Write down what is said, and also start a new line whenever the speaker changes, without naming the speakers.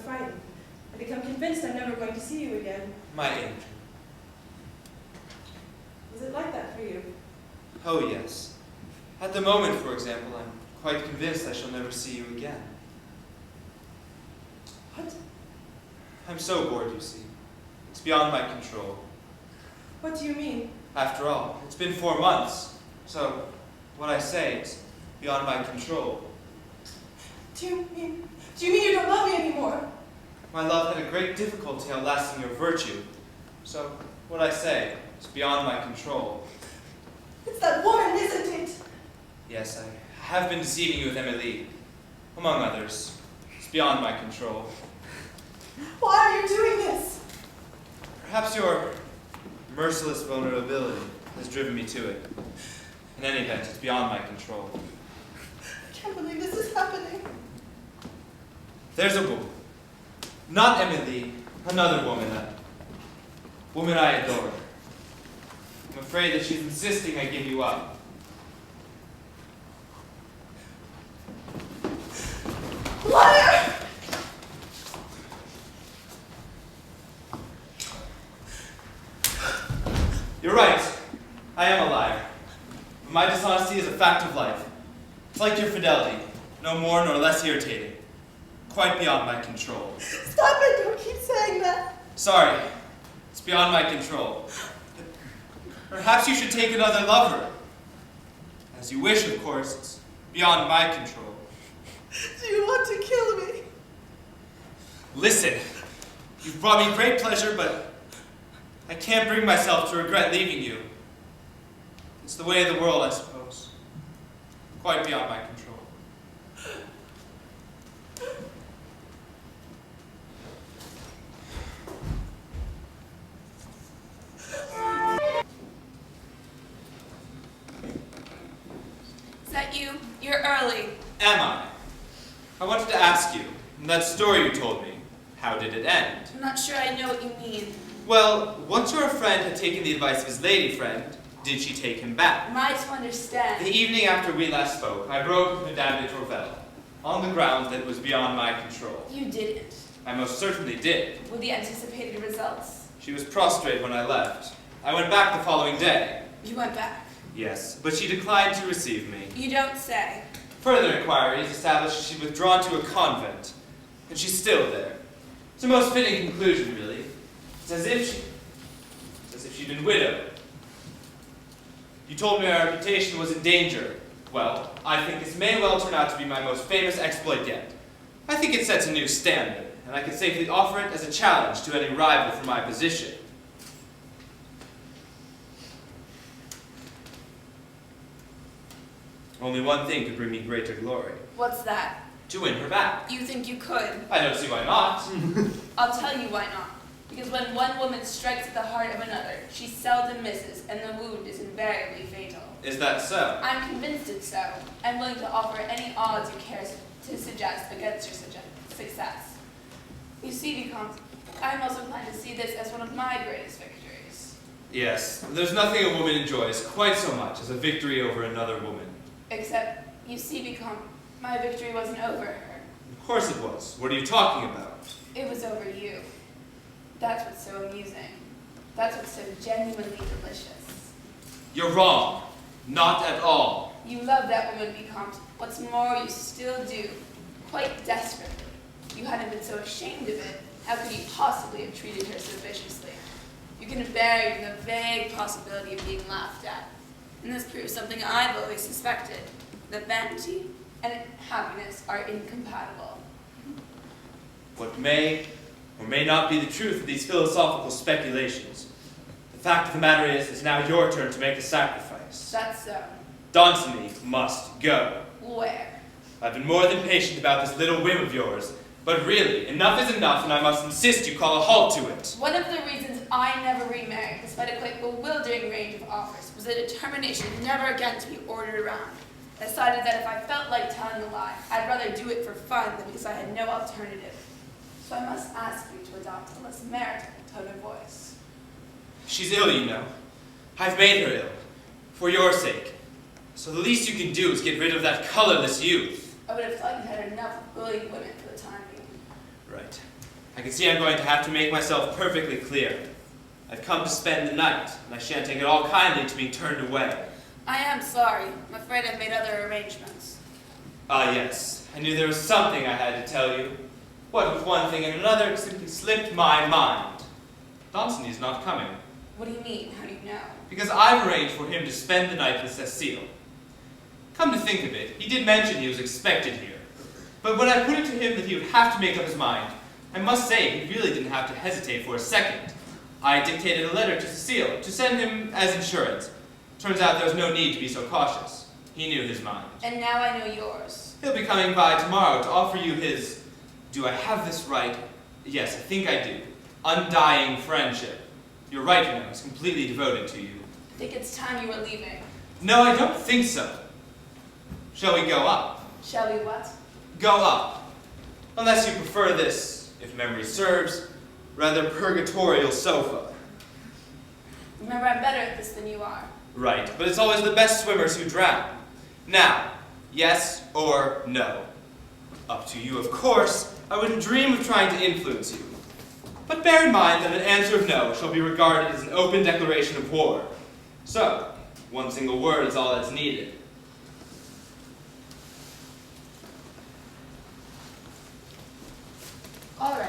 frightened. I become convinced I'm never going to see you again.
My angel.
Was it like that for you?
Oh, yes. At the moment, for example, I'm quite convinced I shall never see you again.
What?
I'm so bored, you see. It's beyond my control.
What do you mean?
After all, it's been 4 months. So, what I say is beyond my control.
Do you mean you don't love me anymore?
My love had a great difficulty outlasting your virtue. So, what I say is beyond my control.
It's that woman, isn't it?
Yes, I have been deceiving you with Emily, among others. It's beyond my control.
Why are you doing this?
Perhaps your merciless vulnerability has driven me to it. In any event, it's beyond my control.
I can't believe this is happening.
There's a woman. Not Emily, another woman. A woman I adore. I'm afraid that she's insisting I give you up.
Liar!
You're right. I am a liar. But my dishonesty is a fact of life. It's like your fidelity, no more nor less irritating. Quite beyond my control.
Stop it! Don't keep saying that.
Sorry. It's beyond my control. Perhaps you should take another lover. As you wish, of course. It's beyond my control.
Do you want to kill me?
Listen. You've brought me great pleasure, but I can't bring myself to regret leaving you. It's the way of the world, I suppose. Quite beyond my control.
Is that you? You're early.
Am I? I wanted to ask you, that story you told me, how did it end?
I'm not sure I know what you mean.
Well, once your friend had taken the advice of his lady friend, did she take him back?
Am I to understand?
The evening after we last spoke, I broke Madame de Tourvel, on the grounds that it was beyond my control.
You didn't.
I most certainly did.
With the anticipated results?
She was prostrate when I left. I went back the following day.
You went back.
Yes, but she declined to receive me.
You don't say.
Further inquiries established she'd withdrawn to a convent, and she's still there. It's a most fitting conclusion, really. It's as if she'd been widowed. You told me our reputation was in danger. Well, I think this may well turn out to be my most famous exploit yet. I think it sets a new standard, and I can safely offer it as a challenge to any rival for my position. Only one thing could bring me greater glory.
What's that?
To win her back.
You think you could?
I don't see why not.
I'll tell you why not. Because when one woman strikes at the heart of another, she seldom misses, and the wound is invariably fatal.
Is that so?
I'm convinced it's so. I'm willing to offer any odds you care to suggest against your success. You see, Vicomte, I'm also inclined to see this as one of my greatest victories.
Yes, there's nothing a woman enjoys quite so much as a victory over another woman.
Except, you see, Vicomte, my victory wasn't over her.
Of course it was. What are you talking about?
It was over you. That's what's so amusing. That's what's so genuinely delicious.
You're wrong. Not at all.
You love that woman, Vicomte. What's more, you still do. Quite desperately. You hadn't been so ashamed of it. How could you possibly have treated her so viciously? You couldn't bear even the vague possibility of being laughed at. And this proves something I've always suspected. That vanity and happiness are incompatible.
What may or may not be the truth of these philosophical speculations. The fact of the matter is, it's now your turn to make the sacrifice.
That's so.
Danceny must go.
Where?
I've been more than patient about this little whim of yours, but really, enough is enough, and I must insist you call a halt to it.
One of the reasons I never remarried, despite a quite bewildering range of offers, was a determination never again to be ordered around. I decided that if I felt like telling a lie, I'd rather do it for fun than because I had no alternative. So I must ask you to adopt a less marital tone of voice.
She's ill, you know. I've made her ill. For your sake. So the least you can do is get rid of that colorless youth.
I would have thought you had enough of bullying women for the time being.
Right. I can see I'm going to have to make myself perfectly clear. I've come to spend the night, and I shan't take it all kindly to being turned away.
I am sorry. I'm afraid I've made other arrangements.
Ah, yes. I knew there was something I had to tell you. What with one thing and another, it simply slipped my mind. Dawson is not coming.
What do you mean? How do you know?
Because I've arranged for him to spend the night with Cecile. Come to think of it, he did mention he was expected here. But when I put it to him that he would have to make up his mind, I must say he really didn't have to hesitate for a second. I dictated a letter to Cecile to send him as insurance. Turns out there was no need to be so cautious. He knew his mind.
And now I know yours.
He'll be coming by tomorrow to offer you his, do I have this right? Yes, I think I do. Undying friendship. You're right, you know, he's completely devoted to you.
I think it's time you were leaving.
No, I don't think so. Shall we go up?
Shall we what?
Go up. Unless you prefer this, if memory serves, rather purgatorial sofa.
Remember, I'm better at this than you are.
Right, but it's always the best swimmers who drown. Now, yes or no? Up to you, of course. I wouldn't dream of trying to influence you. But bear in mind that an answer of no shall be regarded as an open declaration of war. So, one single word is all that's needed.
All right.